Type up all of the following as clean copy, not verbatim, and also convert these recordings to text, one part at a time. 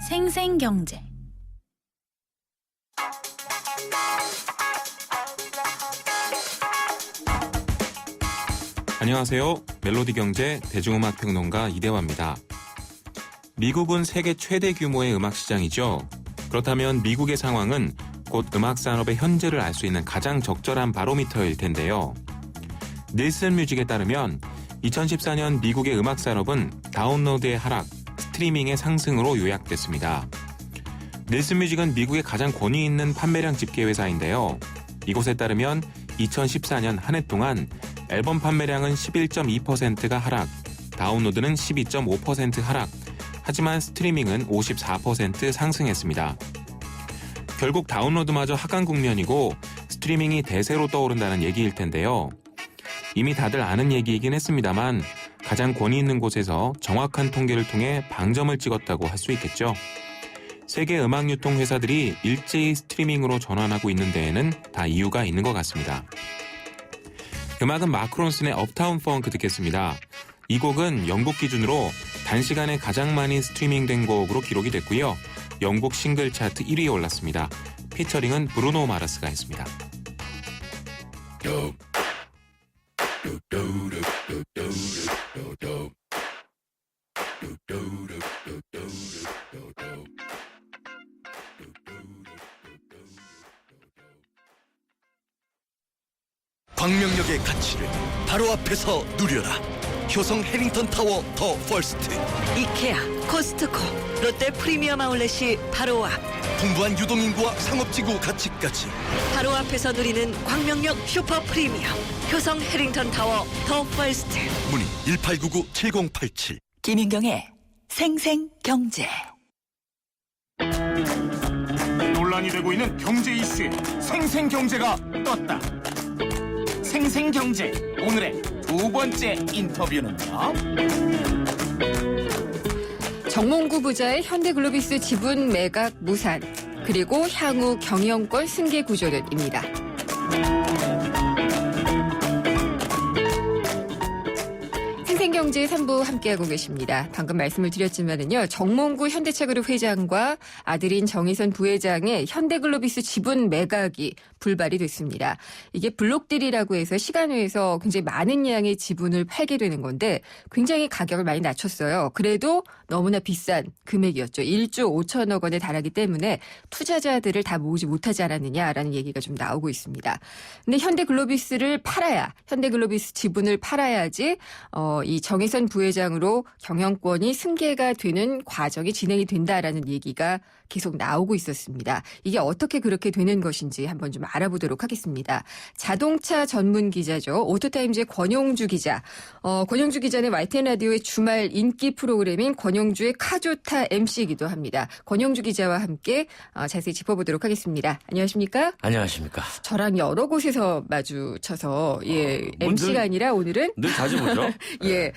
생생경제. 안녕하세요. 멜로디 경제 대중음악 평론가 이대화입니다. 미국은 세계 최대 규모의 음악 시장이죠. 그렇다면 미국의 상황은 곧 음악 산업의 현재를 알 수 있는 가장 적절한 바로미터일 텐데요. 닐슨 뮤직에 따르면 2014년 미국의 음악 산업은 다운로드의 하락, 스트리밍의 상승으로 요약됐습니다. 닐슨 뮤직은 미국의 가장 권위 있는 판매량 집계 회사인데요. 이곳에 따르면 2014년 한 해 동안 앨범 판매량은 11.2%가 하락, 다운로드는 12.5% 하락, 하지만 스트리밍은 54% 상승했습니다. 결국 다운로드마저 하강 국면이고 스트리밍이 대세로 떠오른다는 얘기일 텐데요. 이미 다들 아는 얘기이긴 했습니다만 가장 권위 있는 곳에서 정확한 통계를 통해 방점을 찍었다고 할 수 있겠죠. 세계 음악 유통 회사들이 일제히 스트리밍으로 전환하고 있는 데에는 다 이유가 있는 것 같습니다. 음악은 마크 론슨의 업타운 펑크 듣겠습니다. 이 곡은 영국 기준으로 단시간에 가장 많이 스트리밍된 곡으로 기록이 됐고요. 영국 싱글 차트 1위에 올랐습니다. 피처링은 브루노 마르스가 했습니다. 광명역의 가치를 바로 앞에서 누려라. 효성 해링턴 타워 더 퍼스트. 이케아, 코스트코, 롯데 프리미엄 아울렛이 바로 앞. 풍부한 유동인구와 상업지구 가치까지. 바로 앞에서 누리는 광명역 슈퍼 프리미엄. 효성 해링턴 타워 더 퍼스트. 문의 1899-7087. 김인경의 생생경제. 논란이 되고 있는 경제 이슈에 생생경제가 떴다. 생생경제 오늘의 두 번째 인터뷰는요. 정몽구 부자의 현대글로비스 지분 매각 무산, 그리고 향후 경영권 승계 구조는입니다. 생생경제 3부 함께하고 계십니다. 방금 말씀을 드렸지만은요, 정몽구 현대차그룹 회장과 아들인 정의선 부회장의 현대글로비스 지분 매각이 불발이 됐습니다. 이게 블록딜이라고 해서 시간외에서 굉장히 많은 양의 지분을 팔게 되는 건데 굉장히 가격을 많이 낮췄어요. 그래도 너무나 비싼 금액이었죠. 1조 5천억 원에 달하기 때문에 투자자들을 다 모으지 못하지 않았느냐라는 얘기가 좀 나오고 있습니다. 근데 현대글로비스를 팔아야, 현대글로비스 지분을 팔아야지 이 정의선 부회장으로 경영권이 승계가 되는 과정이 진행이 된다라는 얘기가 계속 나오고 있었습니다. 이게 어떻게 그렇게 되는 것인지 한번 좀 알아보도록 하겠습니다. 자동차 전문 기자죠. 오토타임즈의 권용주 기자. 권용주 기자는 YTN 라디오의 주말 인기 프로그램인 권용주의 카조타 MC이기도 합니다. 권용주 기자와 함께 자세히 짚어보도록 하겠습니다. 안녕하십니까? 안녕하십니까. 저랑 여러 곳에서 마주쳐서 MC가 아니라 오늘은 늘 자주 보죠. 예,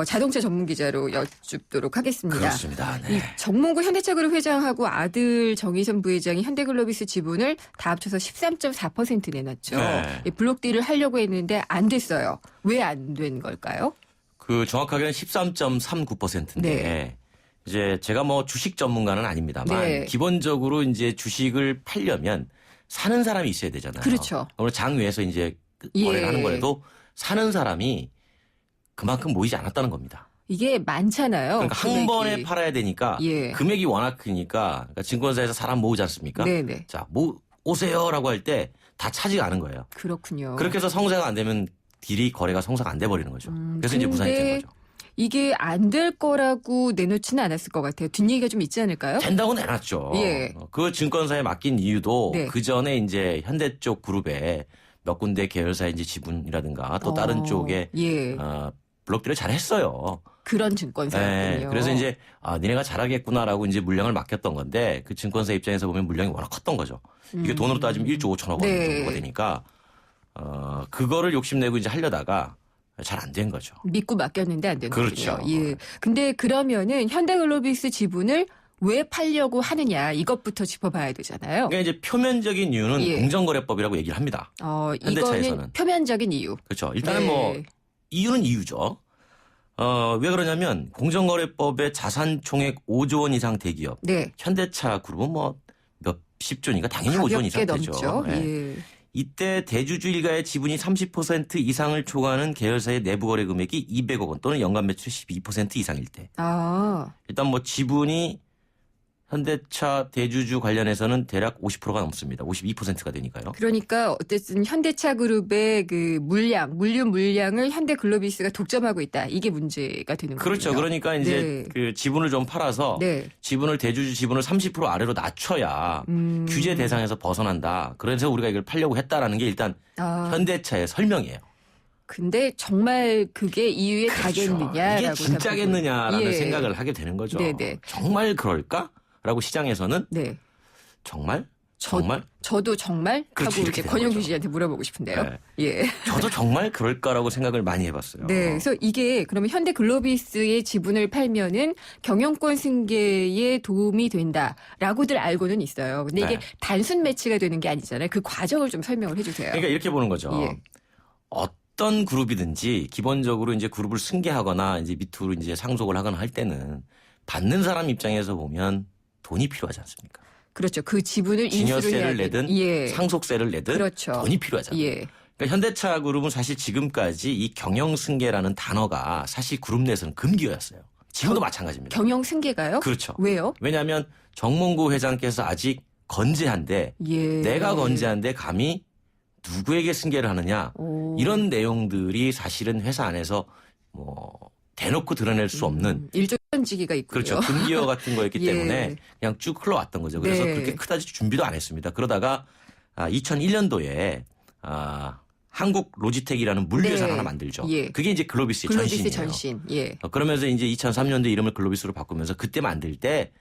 자동차 전문 기자로 여쭙도록 하겠습니다. 그렇습니다. 네. 이 정몽구 현대차그룹 회장하고 아들 정의선 부회장이 현대글로비스 지분을 다 합쳐서 13.4% 내놨죠. 네. 이 블록딜을 하려고 했는데 안 됐어요. 왜 안 된 걸까요? 그 정확하게는 13.39%인데 네. 이제 제가 뭐 주식 전문가는 아닙니다만 네. 기본적으로 이제 주식을 팔려면 사는 사람이 있어야 되잖아요. 그렇죠. 오늘 장외에서 이제 예. 거래를 하는 거라도 사는 사람이 그만큼 모이지 않았다는 겁니다. 이게 많잖아요. 그러니까 한 금액이. 번에 팔아야 되니까 예. 금액이 워낙 크니까 그러니까 증권사에서 사람 모으지 않습니까? 네네. 자, 오세요라고 할 때 다 차지가 않은 거예요. 그렇군요. 그렇게 해서 성사가 안 되면 딜이 거래가 성사가 안 돼 버리는 거죠. 그래서 이제 무산이 된 거죠. 이게 안 될 거라고 내놓지는 않았을 것 같아요. 뒷얘기가 좀 있지 않을까요? 된다고 내놨죠. 예. 그 증권사에 맡긴 이유도 네. 그 전에 이제 현대 쪽 그룹에 몇 군데 계열사의 이제 지분이라든가 또 다른 쪽에 예. 블록딜을 잘 했어요. 그런 증권사였군요. 네. 그래서 이제 니네가 잘하겠구나라고 이제 물량을 맡겼던 건데 그 증권사 입장에서 보면 물량이 워낙 컸던 거죠. 이게 돈으로 따지면 1조 5천억 원 네. 정도가 되니까 그거를 욕심내고 이제 하려다가 잘 안 된 거죠. 믿고 맡겼는데 안 되는군요. 그렇죠. 예. 근데 그러면은 현대글로비스 지분을 왜 팔려고 하느냐 이것부터 짚어봐야 되잖아요. 그러니까 이제 표면적인 이유는 예. 공정거래법이라고 얘기를 합니다. 이거는 현대차에서는. 표면적인 이유. 그렇죠. 일단은 네. 뭐 이유는 이유죠. 왜 그러냐면 공정거래법에 자산 총액 5조 원 이상 대기업, 네. 현대차 그룹은 뭐 몇십 조니까 당연히 5조 원 이상 가볍게 되죠. 넘죠. 예. 예. 이때 대주주 일가의 지분이 30% 이상을 초과하는 계열사의 내부 거래 금액이 200억 원 또는 연간 매출 12% 이상일 때. 아, 일단 뭐 지분이 현대차 대주주 관련해서는 대략 50%가 넘습니다. 52%가 되니까요. 그러니까 어쨌든 현대차 그룹의 그 물량을 현대글로비스가 독점하고 있다. 이게 문제가 되는 거죠. 그렇죠. 그러니까 이제 네. 그 지분을 좀 팔아서 네. 대주주 지분을 30% 아래로 낮춰야 규제 대상에서 벗어난다. 그래서 우리가 이걸 팔려고 했다라는 게 일단 아, 현대차의 설명이에요. 근데 정말 그게 이유에 가겠느냐라고 이게 진짜겠느냐라는 예. 생각을 하게 되는 거죠. 네네. 정말 그럴까? 라고 시장에서는 네. 정말? 정말? 저도 정말 그렇지, 하고 이렇게 이제 되는 권영규 거죠. 씨한테 물어보고 싶은데요. 네. 예. 저도 정말 그럴까라고 생각을 많이 해봤어요. 네. 그래서 이게 그러면 현대글로비스의 지분을 팔면은 경영권 승계에 도움이 된다라고들 알고는 있어요. 근데 이게 네. 단순 매치가 되는 게 아니잖아요. 그 과정을 좀 설명을 해주세요. 그러니까 이렇게 보는 거죠. 예. 어떤 그룹이든지 기본적으로 이제 그룹을 승계하거나 이제 밑으로 이제 상속을 하거나 할 때는 받는 사람 입장에서 보면 돈이 필요하지 않습니까? 그렇죠. 그 지분을 인수를 해야 증여세를 돼. 내든 예. 상속세를 내든 그렇죠. 돈이 필요하잖아요. 예. 그러니까 현대차 그룹은 사실 지금까지 이 경영승계라는 단어가 사실 그룹 내에서는 금기어였어요. 지금도 마찬가지입니다. 경영 승계가요? 그렇죠. 왜요? 왜냐하면 정몽구 회장께서 아직 건재한데 예. 내가 건재한데 감히 누구에게 승계를 하느냐 오. 이런 내용들이 사실은 회사 안에서 뭐 대놓고 드러낼 수 없는 일종 현지기가 있군요. 그렇죠. 금기어 같은 거였기 예. 때문에 그냥 쭉 흘러왔던 거죠. 그래서 네. 그렇게 크다지 준비도 안 했습니다. 그러다가 2001년도에 한국 로지텍이라는 물류회사 네. 하나 만들죠. 예. 그게 이제 글로비스의 글로비스 전신이에요. 전신. 예. 그러면서 이제 2003년도에 이름을 글로비스로 바꾸면서 그때 만들 때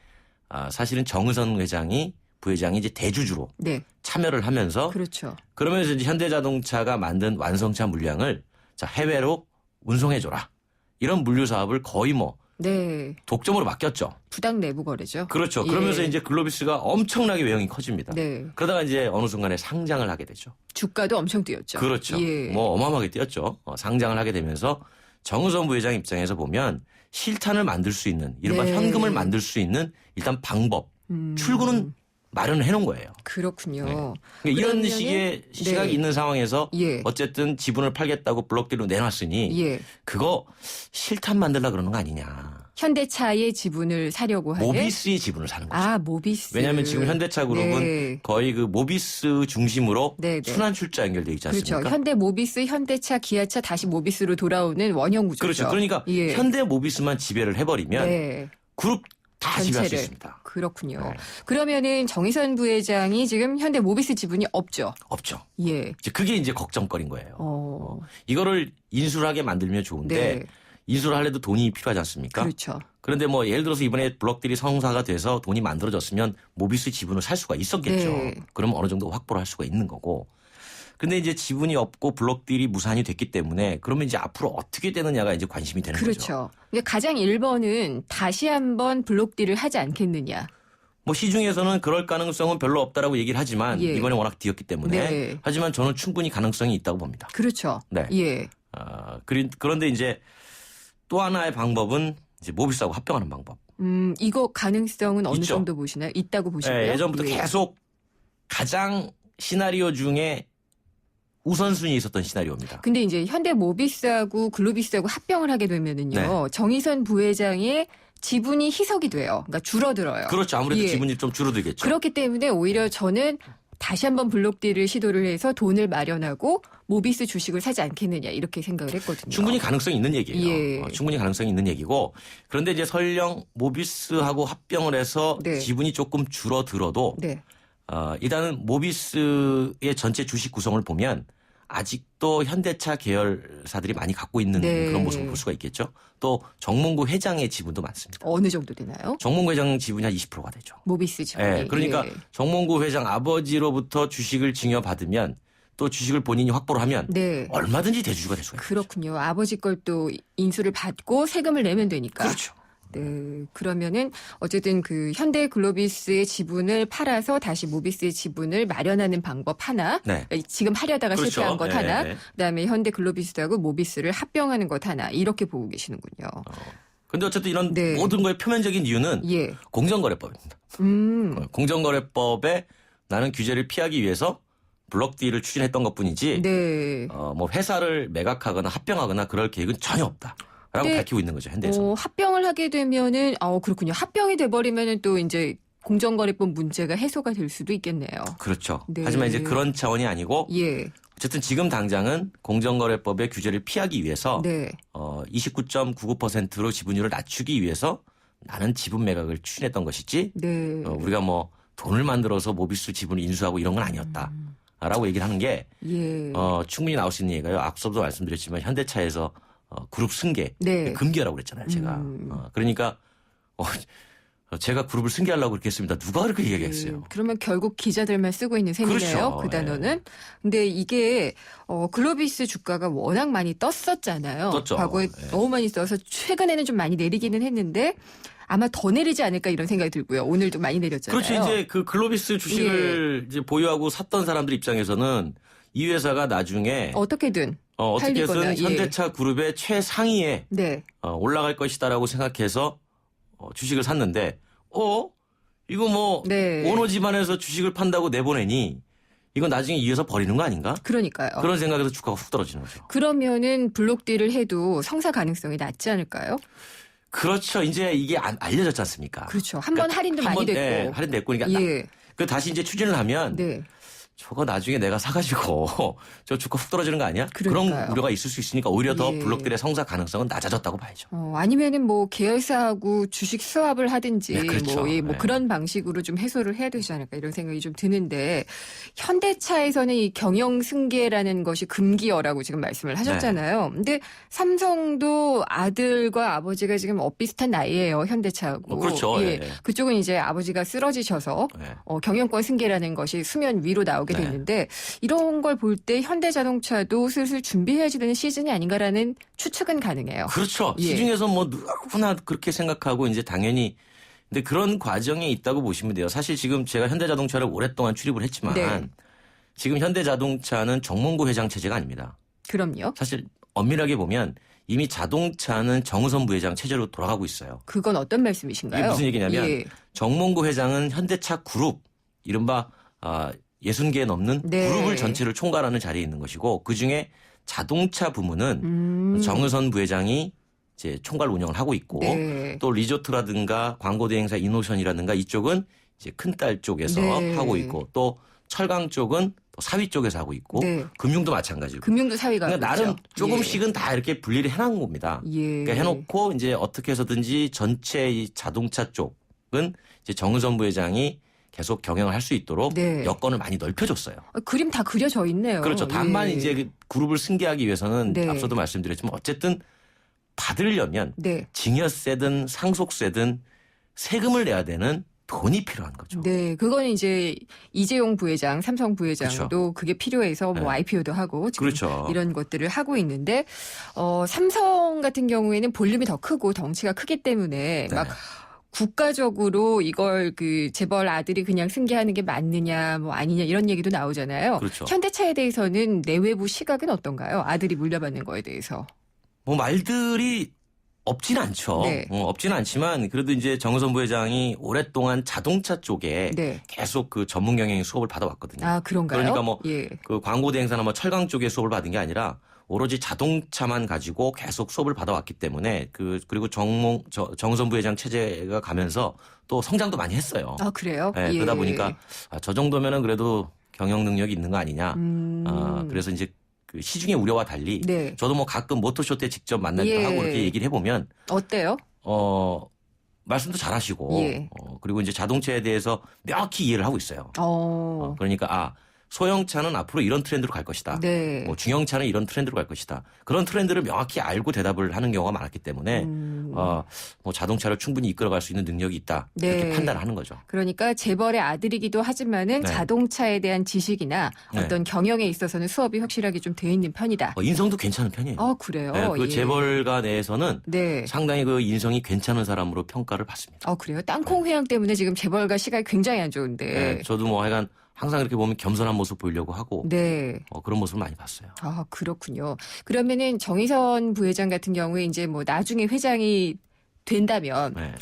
사실은 정의선 회장이 부회장이 이제 대주주로 네. 참여를 하면서 그렇죠. 그러면서 이제 현대자동차가 만든 완성차 물량을 자 해외로 운송해줘라. 이런 물류 사업을 거의 뭐 네. 독점으로 맡겼죠. 부당 내부 거래죠. 그렇죠. 예. 그러면서 이제 글로비스가 엄청나게 외형이 커집니다. 네. 그러다가 이제 어느 순간에 상장을 하게 되죠. 주가도 엄청 뛰었죠. 그렇죠. 예. 뭐 어마어마하게 뛰었죠. 상장을 하게 되면서 정의선 부회장 입장에서 보면 실탄을 만들 수 있는 이른바 네. 현금을 만들 수 있는 일단 방법, 출구는 마련을 해놓은 거예요. 그렇군요. 그러니까 이런 그러면은- 식의 시각이 네. 있는 상황에서 예. 어쨌든 지분을 팔겠다고 블록디로 내놨으니 예. 그거 실탄 만들라 그러는 거 아니냐. 현대차의 지분을 사려고 하는 모비스의 지분을 사는 거죠. 아, 모비스. 왜냐하면 지금 현대차 그룹은 네. 거의 그 모비스 중심으로 네, 네. 순환 출자 연결돼 있지 않습니까? 그렇죠. 현대 모비스, 현대차, 기아차 다시 모비스로 돌아오는 원형 구조죠. 그렇죠. 그러니까 예. 현대 모비스만 지배를 해버리면 네. 그룹 다 지배할 수 전체를. 있습니다. 그렇군요. 네. 그러면은 정의선 부회장이 지금 현대 모비스 지분이 없죠. 없죠. 예. 이제 그게 이제 걱정거리인 거예요. 어. 이거를 인수를 하게 만들면 좋은데 네. 인수를 하려도 돈이 필요하지 않습니까? 그렇죠. 그런데 뭐 예를 들어서 이번에 블록딜이 성사가 돼서 돈이 만들어졌으면 모비스 지분을 살 수가 있었겠죠. 네. 그러면 어느 정도 확보를 할 수가 있는 거고. 근데 이제 지분이 없고 블록딜이 무산이 됐기 때문에 그러면 이제 앞으로 어떻게 되느냐가 이제 관심이 되는 거죠. 그렇죠. 근데 가장 1번은 다시 한번 블록딜을 하지 않겠느냐. 뭐 시중에서는 그럴 가능성은 별로 없다라고 얘기를 하지만 예. 이번에 워낙 뛰었기 때문에 네. 하지만 저는 충분히 가능성이 있다고 봅니다. 그렇죠. 네. 예. 그런데 이제 또 하나의 방법은 이제 모비스하고 합병하는 방법. 이거 가능성은 어느 있죠. 정도 보시나요? 있다고 보시고요. 예, 예전부터 예. 계속 가장 시나리오 중에 우선순위에 있었던 시나리오입니다. 근데 이제 현대 모비스하고 글로비스하고 합병을 하게 되면은요. 네. 정의선 부회장의 지분이 희석이 돼요. 그러니까 줄어들어요. 그렇죠. 아무래도 예. 지분이 좀 줄어들겠죠. 그렇기 때문에 오히려 저는 다시 한번 블록딜을 시도를 해서 돈을 마련하고 모비스 주식을 사지 않겠느냐 이렇게 생각을 했거든요. 충분히 가능성이 있는 얘기예요. 예. 충분히 가능성이 있는 얘기고 그런데 이제 설령 모비스하고 합병을 해서 네. 지분이 조금 줄어들어도 네. 일단은 모비스의 전체 주식 구성을 보면 아직도 현대차 계열사들이 많이 갖고 있는 네. 그런 모습을 볼 수가 있겠죠. 또 정몽구 회장의 지분도 많습니다. 어느 정도 되나요? 정몽구 회장 지분이 한 20%가 되죠. 모비스 지분이. 예, 그러니까 예. 정몽구 회장 아버지로부터 주식을 증여받으면 또 주식을 본인이 확보를 하면 네. 얼마든지 대주주가 될 수가 있어요. 그렇군요. 아버지 걸 또 인수를 받고 세금을 내면 되니까. 그렇죠. 네, 그러면은 어쨌든 그 현대글로비스의 지분을 팔아서 다시 모비스의 지분을 마련하는 방법 하나, 네. 지금 하려다가 그렇죠. 실패한 것 네, 하나, 네. 그다음에 현대글로비스하고 모비스를 합병하는 것 하나 이렇게 보고 계시는군요. 근데 어쨌든 이런 네. 모든 거의 표면적인 이유는 예, 공정거래법입니다. 공정거래법에 나는 규제를 피하기 위해서 블록딜을 추진했던 것뿐이지 네. 뭐 회사를 매각하거나 합병하거나 그럴 계획은 전혀 없다라고 네. 밝히고 있는 거죠. 현대에서. 합병을 하게 되면은, 그렇군요. 합병이 돼버리면은 또 이제 공정거래법 문제가 해소가 될 수도 있겠네요. 그렇죠. 네. 하지만 이제 그런 차원이 아니고 예, 어쨌든 지금 당장은 공정거래법의 규제를 피하기 위해서 네. 29.99%로 지분율을 낮추기 위해서 나는 지분 매각을 추진했던 것이지 네. 우리가 뭐 돈을 만들어서 모비스 지분을 인수하고 이런 건 아니었다라고 얘기를 하는 게 예. 충분히 나올 수 있는 얘기가요. 앞서도 말씀드렸지만 현대차에서 그룹 승계 네. 금기하라고 그랬잖아요. 제가. 그러니까 제가 그룹을 승계하려고 그렇게 했습니다. 누가 그렇게 얘기했어요. 그러면 결국 기자들만 쓰고 있는 셈이네요. 그렇죠. 그 단어는. 근데 이게 글로비스 주가가 워낙 많이 떴었잖아요. 떴죠. 과거에 예. 너무 많이 떠서 최근에는 좀 많이 내리기는 했는데 아마 더 내리지 않을까 이런 생각이 들고요. 오늘도 많이 내렸잖아요. 그렇죠. 이제 그 글로비스 주식을 이제 보유하고 샀던 사람들 입장에서는 이 회사가 나중에 어떻게든 어떻게든 팔리거나, 예. 현대차 그룹의 최상위에 네. 올라갈 것이다라고 생각해서 주식을 샀는데 이거 뭐 네. 오너 집안에서 주식을 판다고 내보내니 이거 나중에 이 회사 버리는 거 아닌가? 그러니까요. 그런 생각에서 주가가 훅 떨어지는 거죠. 그러면은 블록딜을 해도 성사 가능성이 낮지 않을까요? 그렇죠. 이제 이게 알려졌지 않습니까? 그렇죠. 한 번 할인도 많이 됐고. 네, 할인됐고. 그러니까 예. 그 다시 이제 추진을 하면 네. 저거 나중에 내가 사가지고 저 주가 훅 떨어지는 거 아니야? 그러니까요. 그런 우려가 있을 수 있으니까 오히려 더 예. 블록들의 성사 가능성은 낮아졌다고 봐야죠. 아니면은 뭐 계열사하고 주식 스왑을 하든지 네, 그렇죠. 뭐 네. 그런 방식으로 좀 해소를 해야 되지 않을까 이런 생각이 좀 드는데 현대차에서는 이 경영 승계라는 것이 금기어라고 지금 말씀을 하셨잖아요. 네. 근데 삼성도 아들과 아버지가 지금 엇비슷한 나이예요. 현대차하고. 그렇죠. 예. 네. 그쪽은 이제 아버지가 쓰러지셔서 네. 경영권 승계라는 것이 수면 위로 나오게 네. 됐는데 이런 걸 볼 때 현대자동차도 슬슬 준비해야지 되는 시즌이 아닌가라는 추측은 가능해요. 그렇죠. 예. 시중에서 뭐 누구나 그렇게 생각하고 이제 당연히 근데 그런 과정에 있다고 보시면 돼요. 사실 지금 제가 현대자동차를 오랫동안 출입을 했지만 네. 지금 현대자동차는 정몽구 회장 체제가 아닙니다. 그럼요. 사실 엄밀하게 보면 이미 자동차는 정의선 부회장 체제로 돌아가고 있어요. 그건 어떤 말씀이신가요? 이게 무슨 얘기냐면 예. 정몽구 회장은 현대차 그룹 이른바 60개 넘는 네. 그룹을 전체를 총괄하는 자리에 있는 것이고 그중에 자동차 부문은 정의선 부회장이 이제 총괄 운영을 하고 있고 네. 또 리조트라든가 광고 대행사 이노션이라든가 이쪽은 이제 큰딸 쪽에서 네. 하고 있고 또 철강 쪽은 또 사위 쪽에서 하고 있고 네. 금융도 마찬가지고 금융도 사위가 그러니까 그렇죠. 나름 조금씩은 다 이렇게 분리를 해놓은 겁니다. 예. 그러니까 해놓고 이제 어떻게 해서든지 전체 이 자동차 쪽은 이제 정의선 부회장이 계속 경영을 할 수 있도록 네. 여건을 많이 넓혀줬어요. 그림 다 그려져 있네요. 그렇죠. 다만 예. 이제 그 그룹을 승계하기 위해서는 네. 앞서도 말씀드렸지만 어쨌든 받으려면 네. 증여세든 상속세든 세금을 내야 되는 돈이 필요한 거죠. 네, 그거는 이제 이재용 부회장, 삼성 부회장도 그렇죠. 그게 필요해서 뭐 네. IPO도 하고 지금 그렇죠. 이런 것들을 하고 있는데 삼성 같은 경우에는 볼륨이 더 크고 덩치가 크기 때문에 네. 막 국가적으로 이걸 그 재벌 아들이 그냥 승계하는 게 맞느냐 뭐 아니냐 이런 얘기도 나오잖아요. 그렇죠. 현대차에 대해서는 내외부 시각은 어떤가요? 아들이 물려받는 거에 대해서. 뭐 말들이 없진 않죠. 네. 없지는 않지만 그래도 이제 정의선 부회장이 오랫동안 자동차 쪽에 네. 계속 그 전문 경영 수업을 받아왔거든요. 아, 그런가요? 그러니까 뭐 예. 그 광고 대행사나 뭐 철강 쪽에 수업을 받은 게 아니라 오로지 자동차만 가지고 계속 수업을 받아왔기 때문에 그리고 정의선 부회장 체제가 가면서 또 성장도 많이 했어요. 아, 그래요? 네, 예. 그러다 보니까 저 정도면은 그래도 경영 능력이 있는 거 아니냐. 그래서 이제 그 시중의 우려와 달리 네. 저도 뭐 가끔 모터쇼 때 직접 만나기도 예. 하고 그렇게 얘기를 해보면 어때요? 말씀도 잘하시고 예. 그리고 이제 자동차에 대해서 명확히 이해를 하고 있어요. 그러니까 소형차는 앞으로 이런 트렌드로 갈 것이다. 네. 뭐 중형차는 이런 트렌드로 갈 것이다. 그런 트렌드를 명확히 알고 대답을 하는 경우가 많았기 때문에 뭐 자동차를 충분히 이끌어갈 수 있는 능력이 있다. 네. 이렇게 판단하는 거죠. 그러니까 재벌의 아들이기도 하지만은 네. 자동차에 대한 지식이나 네. 어떤 경영에 있어서는 수업이 확실하게 좀 돼 있는 편이다. 인성도 괜찮은 편이에요. 그래요. 네, 그 예. 재벌가 내에서는 네. 상당히 그 인성이 괜찮은 사람으로 평가를 받습니다. 그래요. 땅콩 회항 때문에 지금 재벌가 시각이 굉장히 안 좋은데. 네, 저도 뭐 하여간 항상 이렇게 보면 겸손한 모습 보이려고 하고 네. 그런 모습을 많이 봤어요. 그렇군요. 그러면은 정의선 부회장 같은 경우에 이제 뭐 나중에 회장이 된다면 네.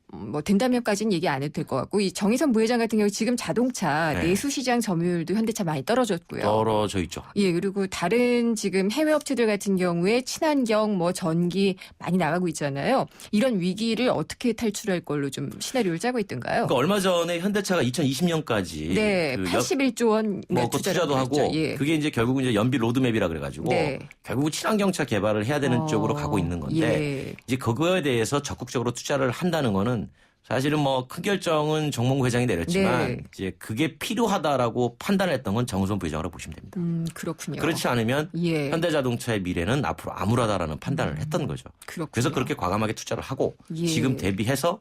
뭐 된다면까지는 얘기 안 해도 될 것 같고 이 정의선 부회장 같은 경우 지금 자동차 네. 내수 시장 점유율도 현대차 많이 떨어졌고요. 떨어져 있죠. 예, 그리고 다른 지금 해외 업체들 같은 경우에 친환경 뭐 전기 많이 나가고 있잖아요. 이런 위기를 어떻게 탈출할 걸로 좀 시나리오를 짜고 있던가요? 그러니까 얼마 전에 현대차가 2020년까지 네, 81조 원 뭐 그 투자도 하고 예. 그게 이제 결국은 이제 연비 로드맵이라 그래가지고 네. 결국은 친환경차 개발을 해야 되는 쪽으로 가고 있는 건데 예. 이제 그거에 대해서 적극적으로 투자를 한다는 거는 사실은 뭐 큰 결정은 정몽구 회장이 내렸지만 네. 이제 그게 필요하다라고 판단했던 건 정의선 부회장으로 보시면 됩니다. 그렇군요. 그렇지 않으면 예. 현대자동차의 미래는 앞으로 암울하다라는 판단을 했던 거죠. 그렇군요. 그래서 그렇게 과감하게 투자를 하고 예. 지금 대비해서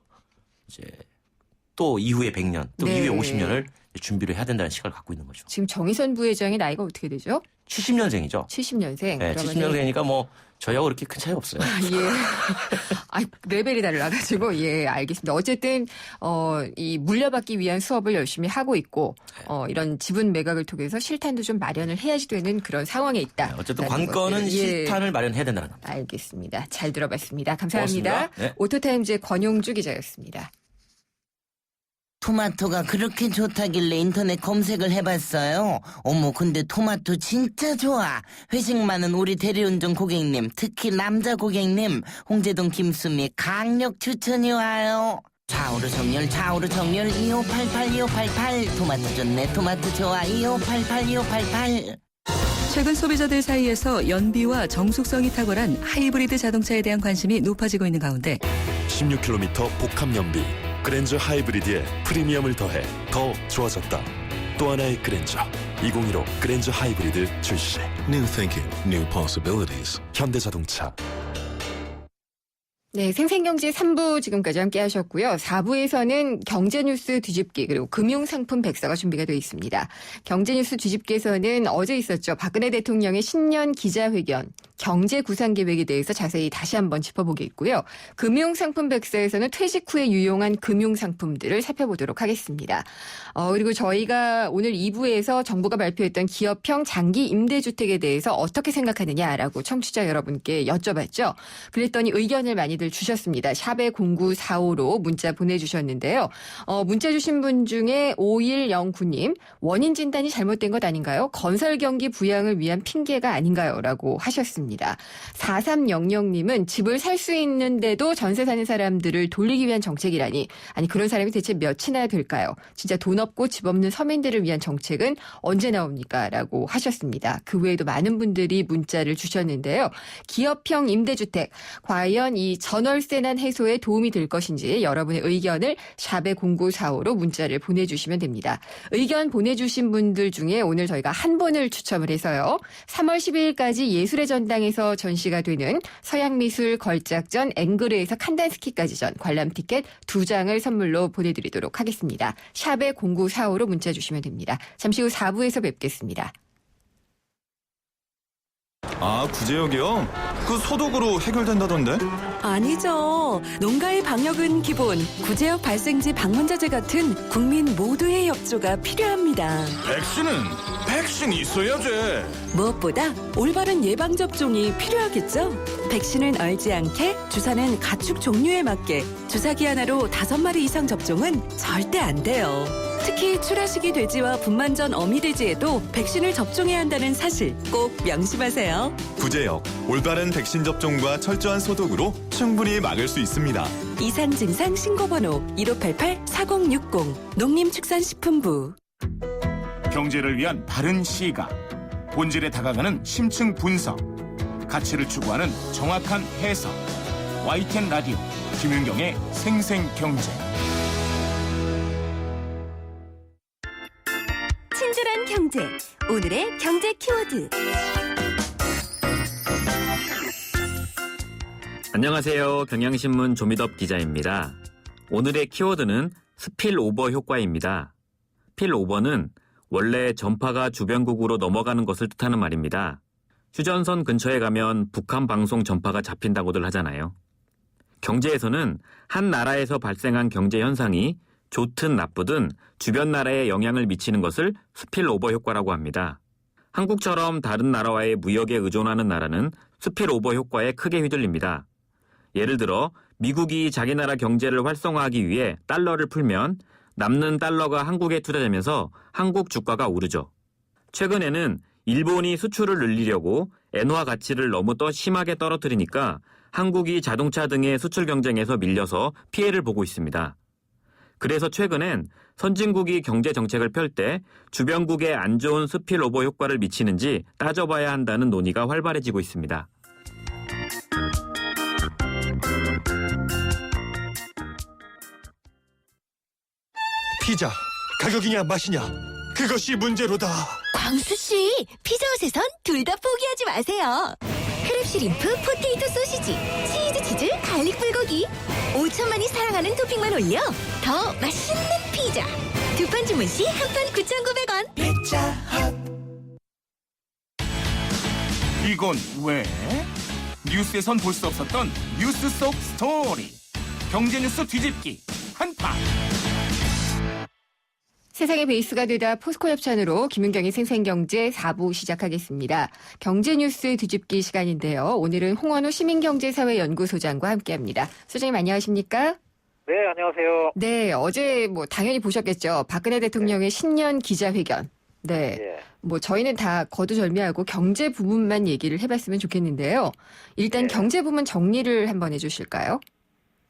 이제 또 이후에 100년, 또 네. 이후에 50년을 준비를 해야 된다는 시각을 갖고 있는 거죠. 지금 정의선 부회장의 나이가 어떻게 되죠? 70년생이죠. 70년생. 네, 70년생이니까 뭐 저희하고 그렇게 큰 차이 없어요. 예. 레벨이 달라가지고, 예, 알겠습니다. 어쨌든, 이 물려받기 위한 수업을 열심히 하고 있고, 이런 지분 매각을 통해서 실탄도 좀 마련을 해야지 되는 그런 상황에 있다. 네, 어쨌든 관건은 실탄을 마련해야 된다는 겁니다. 알겠습니다. 잘 들어봤습니다. 감사합니다. 고맙습니다. 네. 오토타임즈의 권용주 기자였습니다. 토마토가 그렇게 좋다길래 인터넷 검색을 해봤어요. 어머, 근데 토마토 진짜 좋아. 회식 많은 우리 대리운전 고객님, 특히 남자 고객님, 홍제동 김수미 강력 추천이 와요. 좌우로 정렬 2588 2588. 토마토 좋네, 토마토 좋아. 2588 2588. 최근 소비자들 사이에서 연비와 정숙성이 탁월한 하이브리드 자동차에 대한 관심이 높아지고 있는 가운데 16km 복합 연비 그랜저 하이브리드에 프리미엄을 더해 더 좋아졌다. 또 하나의 그랜저 2015 그랜저 하이브리드 출시. New thinking, new possibilities. 현대자동차. 네, 생생경제 3부 지금까지 함께 하셨고요. 4부에서는 경제뉴스 뒤집기 그리고 금융상품 백서가 준비가 되어 있습니다. 경제뉴스 뒤집기에서는 어제 있었죠. 박근혜 대통령의 신년 기자회견 경제구상계획에 대해서 자세히 다시 한번 짚어보겠고요. 금융상품 백서에서는 퇴직 후에 유용한 금융상품들을 살펴보도록 하겠습니다. 그리고 저희가 오늘 2부에서 정부가 발표했던 기업형 장기 임대주택에 대해서 어떻게 생각하느냐라고 청취자 여러분께 여쭤봤죠. 그랬더니 의견을 많이들 주셨습니다. 샵의 0945로 문자 보내주셨는데요. 문자 주신 분 중에 5109님 원인 진단이 잘못된 것 아닌가요? 건설 경기 부양을 위한 핑계가 아닌가요? 라고 하셨습니다. 4300님은 집을 살 수 있는데도 전세 사는 사람들을 돌리기 위한 정책이라니. 아니 그런 사람이 대체 몇이나 될까요? 진짜 돈 없고 집 없는 서민들을 위한 정책은 언제 나옵니까? 라고 하셨습니다. 그 외에도 많은 분들이 문자를 주셨는데요. 기업형 임대주택 과연 이 전월세난 해소에 도움이 될 것인지 여러분의 의견을 샵의 0945로 문자를 보내주시면 됩니다. 의견 보내주신 분들 중에 오늘 저희가 한 분을 추첨을 해서요. 3월 12일까지 예술의 전당에서 전시가 되는 서양미술 걸작전 앵그르에서 칸단스키까지전 관람 티켓 2장을 선물로 보내드리도록 하겠습니다. 샵의 0945로 문자 주시면 됩니다. 잠시 후 4부에서 뵙겠습니다. 아, 구제역이요? 그 소독으로 해결된다던데? 아니죠. 농가의 방역은 기본, 구제역 발생지 방문자재 같은 국민 모두의 협조가 필요합니다. 백신 있어야지. 무엇보다 올바른 예방접종이 필요하겠죠? 백신은 얼지 않게, 주사는 가축 종류에 맞게, 주사기 하나로 5마리 이상 접종은 절대 안 돼요. 특히 출하시기 돼지와 분만전 어미돼지에도 백신을 접종해야 한다는 사실 꼭 명심하세요. 구제역, 올바른 백신 접종과 철저한 소독으로 충분히 막을 수 있습니다. 이상 증상 신고번호 1588-4060 농림축산식품부. 경제를 위한 바른 시각, 본질에 다가가는 심층 분석, 가치를 추구하는 정확한 해석. YTN 라디오 김윤경의 생생경제. 친절한 경제. 오늘의 경제 키워드. 안녕하세요. 경향신문 조미덕 기자입니다. 오늘의 키워드는 스필오버 효과입니다. 스필오버는 원래 전파가 주변국으로 넘어가는 것을 뜻하는 말입니다. 휴전선 근처에 가면 북한 방송 전파가 잡힌다고들 하잖아요. 경제에서는 한 나라에서 발생한 경제 현상이 좋든 나쁘든 주변 나라에 영향을 미치는 것을 스필오버 효과라고 합니다. 한국처럼 다른 나라와의 무역에 의존하는 나라는 스필오버 효과에 크게 휘둘립니다. 예를 들어 미국이 자기 나라 경제를 활성화하기 위해 달러를 풀면 남는 달러가 한국에 투자되면서 한국 주가가 오르죠. 최근에는 일본이 수출을 늘리려고 엔화 가치를 너무 심하게 떨어뜨리니까 한국이 자동차 등의 수출 경쟁에서 밀려서 피해를 보고 있습니다. 그래서 최근엔 선진국이 경제 정책을 펼 때 주변국에 안 좋은 스필오버 효과를 미치는지 따져봐야 한다는 논의가 활발해지고 있습니다. 피자 가격이냐 맛이냐 그것이 문제로다. 광수씨, 피자헛에선 둘 다 포기하지 마세요. 크랩쉬림프, 포테이토 소시지, 치즈, 갈릭 불고기. 5천만이 사랑하는 토핑만 올려 더 맛있는 피자. 두 판 주문 시 한 판 9,900원. 피자헛. 이건 왜? 뉴스에선 볼 수 없었던 뉴스 속 스토리. 경제 뉴스 뒤집기 한판. 세상의 베이스가 되다 포스코 협찬으로 김윤경의 생생경제 4부 시작하겠습니다. 경제 뉴스 뒤집기 시간인데요. 오늘은 홍원호 시민경제사회연구소장과 함께합니다. 소장님 안녕하십니까? 네, 안녕하세요. 네, 어제 당연히 보셨겠죠. 박근혜 대통령의 신년 기자회견. 네. 예. 저희는 다 거두절미하고 경제 부분만 얘기를 해봤으면 좋겠는데요. 일단 경제 부분 정리를 한번 해주실까요?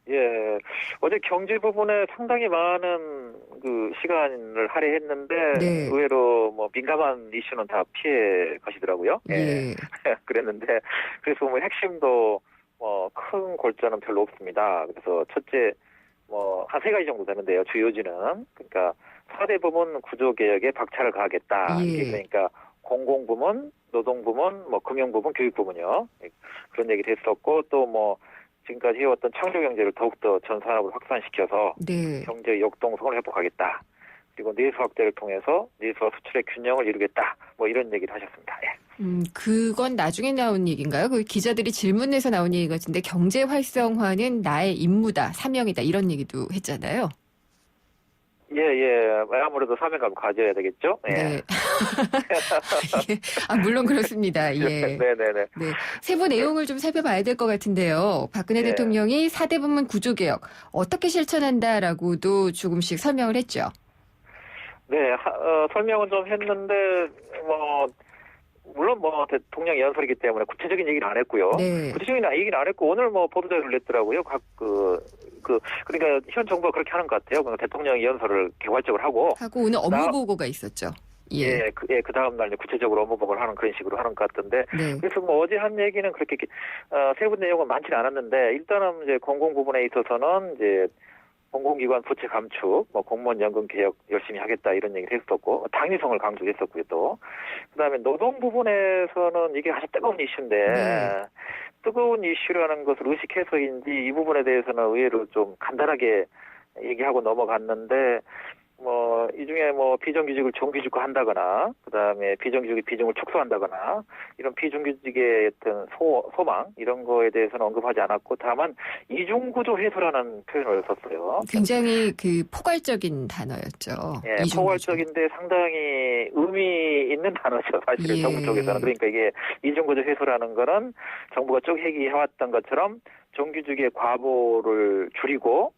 예, 어제 경제 부분에 상당히 많은 그 시간을 할애했는데 의외로 민감한 이슈는 다 피해 가시더라고요. 예. 그랬는데 그래서 핵심도 큰 골자는 별로 없습니다. 그래서 첫째 한 세 가지 정도 되는데요. 주요지는 그러니까 4대 부문 구조 개혁에 박차를 가하겠다. 이게 그러니까 공공부문, 노동부문, 금융부문, 교육부문이요. 그런 얘기 됐었고 또 지금까지 해왔던 창조경제를 더욱더 전 산업을 확산시켜서 경제의 역동성을 회복하겠다. 그리고 내수 확대를 통해서 내수와 수출의 균형을 이루겠다. 이런 얘기를 하셨습니다. 예. 그건 나중에 나온 얘기인가요? 그 기자들이 질문에서 나온 얘기 같은데 경제 활성화는 나의 임무다, 사명이다 이런 얘기도 했잖아요. 예. 아무래도 사명감을 가져야 되겠죠? 예. 네. 물론 그렇습니다. 예. 네네네. 네. 세부 내용을 좀 살펴봐야 될 것 같은데요. 박근혜 대통령이 4대 부문 구조개혁 어떻게 실천한다라고도 조금씩 설명을 했죠. 네, 설명은 좀 했는데, 물론 대통령 연설이기 때문에 구체적인 얘기는 안 했고요. 구체적인 얘기는 안 했고, 오늘 보도자료를 냈더라고요. 그러니까 현 정부가 그렇게 하는 것 같아요. 그러니까 대통령이 연설을 개괄적으로 하고 오늘 업무 보고가 있었죠. 예. 그 다음날 구체적으로 업무 보고를 하는 그런 식으로 하는 것 같던데. 그래서 어제 한 얘기는 그렇게 세부 내용은 많지는 않았는데, 일단은 이제 공공 부분에 있어서는 이제 공공기관 부채 감축, 공무원 연금 개혁 열심히 하겠다 이런 얘기를 했었고, 당위성을 강조했었고요 또. 그다음에 노동 부분에서는 이게 아주 뜨거운 이슈인데, 뜨거운 이슈라는 것을 의식해서인지 이 부분에 대해서는 의외로 좀 간단하게 얘기하고 넘어갔는데, 이 중에 비정규직을 정규직화 한다거나, 그 다음에 비정규직의 비중을 축소한다거나, 이런 비정규직의 어떤 소망, 이런 거에 대해서는 언급하지 않았고, 다만, 이중구조 해소라는 표현을 썼어요. 굉장히 포괄적인 단어였죠. 예, 포괄적인데 상당히 의미 있는 단어죠, 사실은 정부 쪽에서는. 그러니까 이게 이중구조 해소라는 거는 정부가 쭉 해왔던 것처럼 정규직의 과보를 줄이고,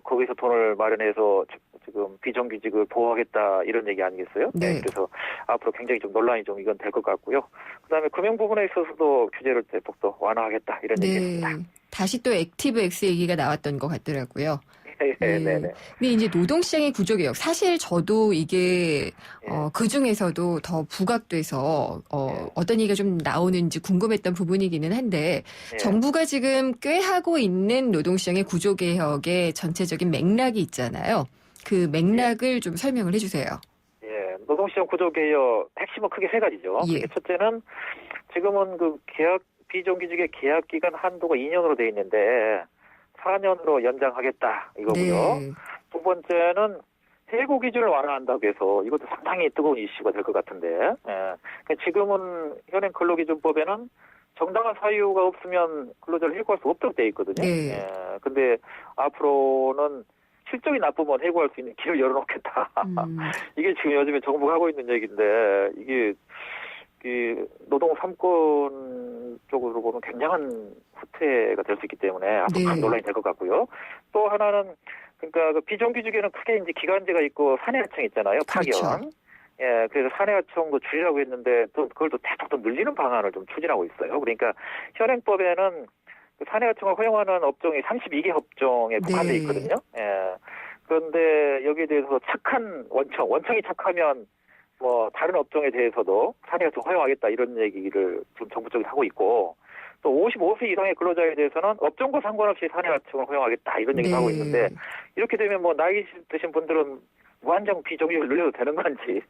거기서 돈을 마련해서 지금 비정규직을 보호하겠다 이런 얘기 아니겠어요? 네. 그래서 앞으로 굉장히 좀 논란이 좀 이건 될 것 같고요. 그다음에 금융 부분에 있어서도 규제를 대폭 더 완화하겠다 이런 얘기입니다. 다시 또 액티브 X 얘기가 나왔던 것 같더라고요. 네네. 근데 이제 노동시장의 구조개혁 사실 저도 이게 그 중에서도 더 부각돼서 어떤 얘기가 좀 나오는지 궁금했던 부분이기는 한데 정부가 지금 꽤 하고 있는 노동시장의 구조개혁의 전체적인 맥락이 있잖아요. 그 맥락을 좀 설명을 해주세요. 예, 노동시장 구조 개혁 핵심은 크게 세 가지죠. 예. 첫째는 지금은 그 계약 비정규직의 계약 기간 한도가 2년으로 돼 있는데 4년으로 연장하겠다 이거고요. 네. 두 번째는 해고 기준을 완화한다고 해서 이것도 상당히 뜨거운 이슈가 될 것 같은데 그러니까 지금은 현행 근로기준법에는 정당한 사유가 없으면 근로자를 해고할 수 없도록 돼 있거든요. 네. 근데 앞으로는 실적이 나쁘면 해고할 수 있는 길을 열어놓겠다. 이게 지금 요즘에 정부가 하고 있는 얘기인데 이게 노동 3권 쪽으로 보면 굉장한 후퇴가 될 수 있기 때문에 앞으로 큰 논란이 될 것 같고요. 또 하나는 그러니까 그 비정규직에는 크게 이제 기간제가 있고 사내하청 있잖아요. 파견. 그렇죠. 예, 그래서 사내하청도 줄이라고 했는데 또 그걸 또 대폭 더 늘리는 방안을 좀 추진하고 있어요. 그러니까 현행법에는 그 사내하청을 허용하는 업종이 32개 업종에 국한돼 있거든요. 예. 그런데 여기에 대해서 착한 원청이 착하면 뭐 다른 업종에 대해서도 사내하청 허용하겠다 이런 얘기를 지금 정부 쪽이 하고 있고 또 55세 이상의 근로자에 대해서는 업종과 상관없이 사내하청을 허용하겠다 이런 얘기도 하고 있는데 이렇게 되면 뭐 나이 드신 분들은 무한정 비정규직을 늘려도 되는 건지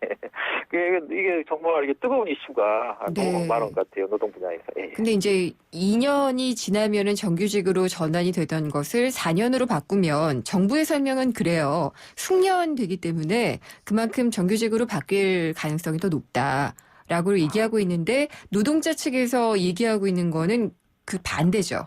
이게 정말 이게 뜨거운 이슈가 너무 많은 것 같아요. 노동 분야에서. 예. 근데 이제 2년이 지나면은 정규직으로 전환이 되던 것을 4년으로 바꾸면 정부의 설명은 그래요. 숙련되기 때문에 그만큼 정규직으로 바뀔 가능성이 더 높다라고 얘기하고 있는데 노동자 측에서 얘기하고 있는 거는 그 반대죠.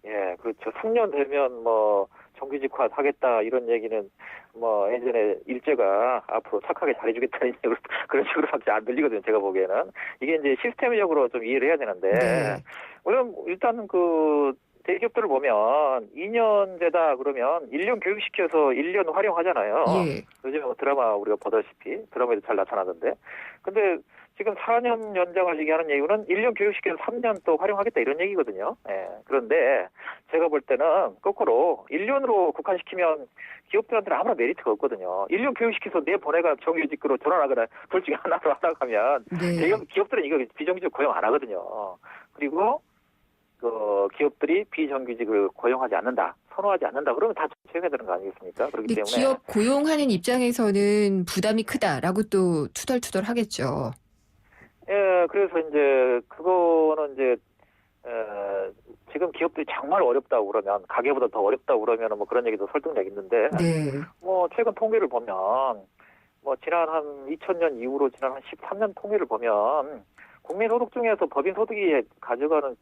예, 그렇죠. 숙련되면 뭐 정규직화 하겠다 이런 얘기는 뭐 예전에 일제가 앞으로 착하게 잘해주겠다는 식으로 그런 식으로밖에 안 들리거든요. 제가 보기에는 이게 이제 시스템적으로 좀 이해를 해야 되는데 왜냐면 일단 그 대기업들을 보면 2년제다 그러면 1년 교육시켜서 1년 활용하잖아요. 예. 요즘에 뭐 드라마 우리가 보다시피 드라마에도 잘 나타나던데 근데 지금 4년 연장을 얘기하는 얘기는 1년 교육시켜서 3년 또 활용하겠다 이런 얘기거든요. 예. 그런데 제가 볼 때는 거꾸로 1년으로 국한시키면 기업들한테는 아무런 메리트가 없거든요. 1년 교육시켜서 내보내가 정규직으로 전환하거나 둘 중에 하나로 하면 기업들은 이거 비정규직 고용 안 하거든요. 그리고 그 기업들이 비정규직을 고용하지 않는다, 선호하지 않는다 그러면 다 정책해야 되는 거 아니겠습니까? 그렇기 때문에 기업 고용하는 입장에서는 부담이 크다라고 또 투덜투덜 하겠죠. 예, 그래서 이제 그거는 이제 지금 기업들이 정말 어렵다고 그러면 가게보다 더 어렵다고 그러면 뭐 그런 얘기도 설득력 있는데 뭐 최근 통계를 보면 뭐 지난 한 2000년 이후로 지난 한 13년 통계를 보면 국민 소득 중에서 법인 소득이 가져가는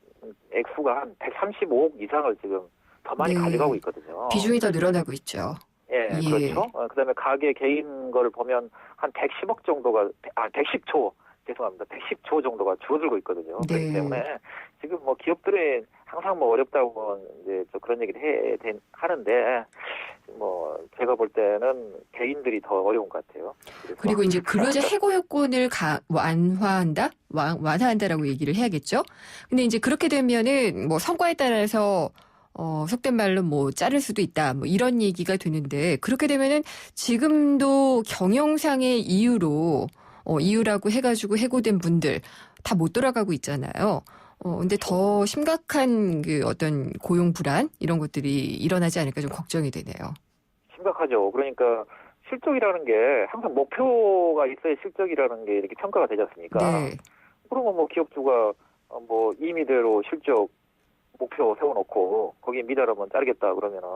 액수가 한 135억 이상을 지금 더 많이 가져가고 있거든요. 비중이 더 늘어나고 있죠. 예, 그렇죠. 그다음에 가게 개인 거를 보면 한 110억 정도가 110조 죄송합니다. 110조 정도가 줄어들고 있거든요. 그렇기 때문에 지금 뭐 기업들이 항상 뭐 어렵다고 이제 좀 그런 얘기를 하는데 뭐 제가 볼 때는 개인들이 더 어려운 것 같아요. 그리고 이제 근로자 해고 요건을 완화한다라고 얘기를 해야겠죠. 근데 이제 그렇게 되면은 뭐 성과에 따라서 속된 말로 뭐 자를 수도 있다. 뭐 이런 얘기가 되는데 그렇게 되면은 지금도 경영상의 이유라고 해가지고 해고된 분들 다 못 돌아가고 있잖아요. 근데 더 심각한 그 어떤 고용 불안 이런 것들이 일어나지 않을까 좀 걱정이 되네요. 심각하죠. 그러니까 실적이라는 게 항상 목표가 있어야 실적이라는 게 이렇게 평가가 되지 않습니까? 그러면 뭐 기업주가 뭐 임의대로 실적 목표 세워놓고 거기에 미달하면 자르겠다 그러면은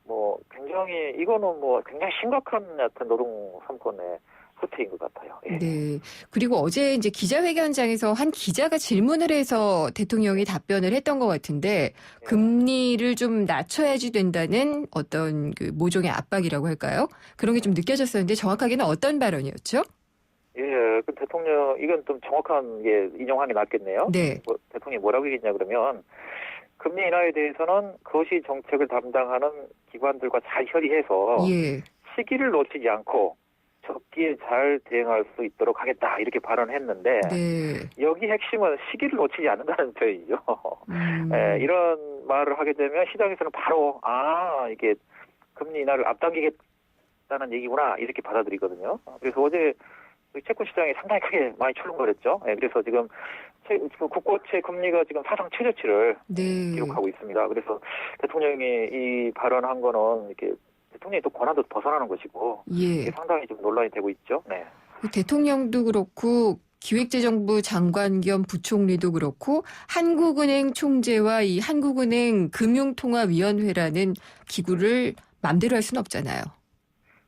뭐 굉장히 이거는 뭐 굉장히 심각한 하여튼 노동 3권의 후퇴인 것 같아요. 예. 네. 그리고 어제 이제 기자회견장에서 한 기자가 질문을 해서 대통령이 답변을 했던 것 같은데 금리를 좀 낮춰야지 된다는 어떤 그 모종의 압박이라고 할까요? 그런 게 좀 느껴졌었는데 정확하게는 어떤 발언이었죠? 예, 그 대통령 이건 좀 정확한 게 인용하는 게 낫겠네요. 네. 대통령이 뭐라고 얘기했냐 그러면 금리 인하에 대해서는 거시 정책을 담당하는 기관들과 잘 협의해서 시기를 놓치지 않고 적기에 잘 대응할 수 있도록 하겠다 이렇게 발언했는데 여기 핵심은 시기를 놓치지 않는다는 표현이죠. 예, 이런 말을 하게 되면 시장에서는 바로 이게 금리 인하를 앞당기겠다는 얘기구나 이렇게 받아들이거든요. 그래서 어제 채권 시장이 상당히 크게 많이 출렁거렸죠. 예, 그래서 지금 국고채 금리가 지금 사상 최저치를 기록하고 있습니다. 그래서 대통령이 이 발언한 거는 이렇게 대통령이 또 권한도 벗어나는 것이고 예. 이게 상당히 좀 논란이 되고 있죠. 네. 대통령도 그렇고 기획재정부 장관 겸 부총리도 그렇고 한국은행 총재와 이 한국은행 금융통화위원회라는 기구를 맘대로 할 수는 없잖아요.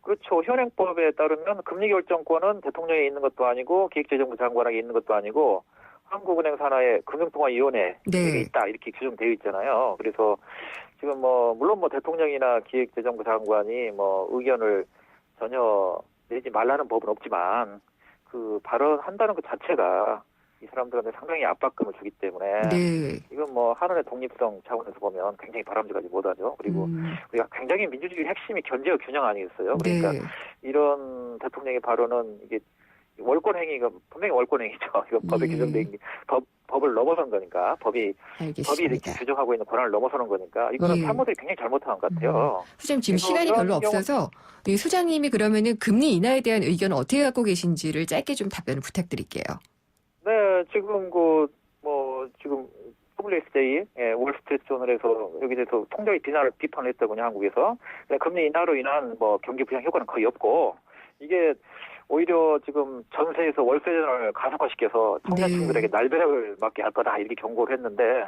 그렇죠. 현행법에 따르면 금리결정권은 대통령에 있는 것도 아니고 기획재정부 장관에게 있는 것도 아니고 한국은행 산하의 금융통화위원회에 네. 있다 이렇게 규정되어 있잖아요. 그래서 지금 물론 대통령이나 기획재정부 장관이 의견을 전혀 내지 말라는 법은 없지만 그 발언한다는 것 자체가 이 사람들한테 상당히 압박감을 주기 때문에 네. 이건 한은의 독립성 차원에서 보면 굉장히 바람직하지 못하죠. 그리고 우리가 굉장히 민주주의 핵심이 견제와 균형 아니겠어요? 그러니까 네. 이런 대통령의 발언은 이게 월권행위가 분명히 월권행위죠. 이거 법에 규정된 게 법을 넘어선 거니까 법이 이렇게 규정하고 있는 권한을 넘어서는 거니까 이거는 참모들이 굉장히 잘못한 것 같아요. 소장님 지금 시간이 별로 없어서 이 소장님이 그러면은 금리 인하에 대한 의견을 어떻게 갖고 계신지를 짧게 좀 답변을 부탁드릴게요. 네, 지금 지금 WSJ 월스트리트 저널에서 여기 대해서 통장의 비판을 했더군요, 한국에서. 금리 인하로 인한 경기 부양 효과는 거의 없고 이게 오히려 지금 전세에서 월세전을 가속화시켜서 청년층들에게 날벼락을 맞게 할 거다 이렇게 경고를 했는데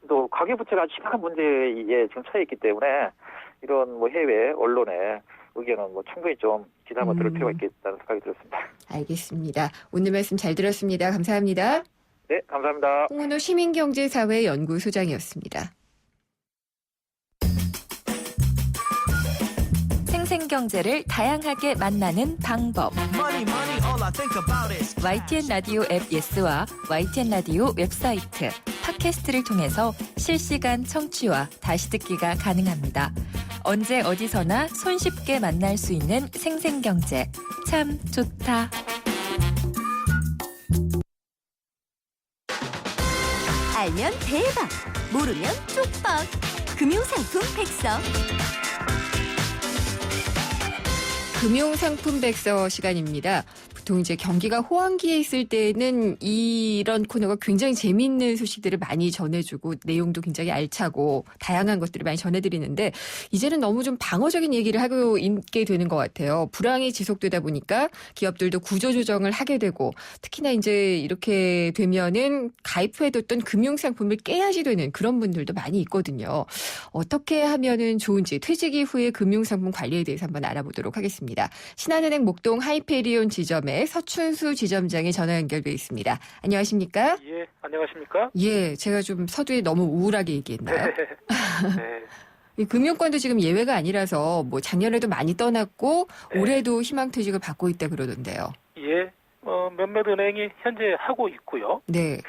또 가계부채가 아주 심각한 문제에 지금 처해 있기 때문에 이런 해외 언론의 의견은 충분히 좀 기다려 들을 필요가 있겠다는 생각이 들었습니다. 알겠습니다. 오늘 말씀 잘 들었습니다. 감사합니다. 네, 감사합니다. 홍은호 시민경제사회연구소장이었습니다. 생생경제를 다양하게 만나는 방법. YTN 라디오 앱 예스와 YTN 라디오 웹사이트, 팟캐스트를 통해서 실시간 청취와 다시 듣기가 가능합니다. 언제 어디서나 손쉽게 만날 수 있는 생생경제. 참 좋다. 알면 대박, 모르면 쪽박. 금융상품 백서. 금융상품 백서 시간입니다. 보통 이제 경기가 호황기에 있을 때는 이런 코너가 굉장히 재미있는 소식들을 많이 전해주고 내용도 굉장히 알차고 다양한 것들을 많이 전해드리는데 이제는 너무 좀 방어적인 얘기를 하고 있게 되는 것 같아요. 불황이 지속되다 보니까 기업들도 구조조정을 하게 되고 특히나 이제 이렇게 되면은 가입해뒀던 금융상품을 깨야지 되는 그런 분들도 많이 있거든요. 어떻게 하면은 좋은지 퇴직 이후의 금융상품 관리에 대해서 한번 알아보도록 하겠습니다. 신한은행 목동 하이페리온 지점에 서춘수 지점장이 전화 연결돼 있습니다. 안녕하십니까? 예, 안녕하십니까? 예, 제가 좀 서두에 너무 우울하게 얘기했나요? 네. 이 금융권도 지금 예외가 아니라서 작년에도 많이 떠났고 올해도 희망퇴직을 받고 있다 그러던데요. 예, 몇몇 은행이 현재 하고 있고요. 네.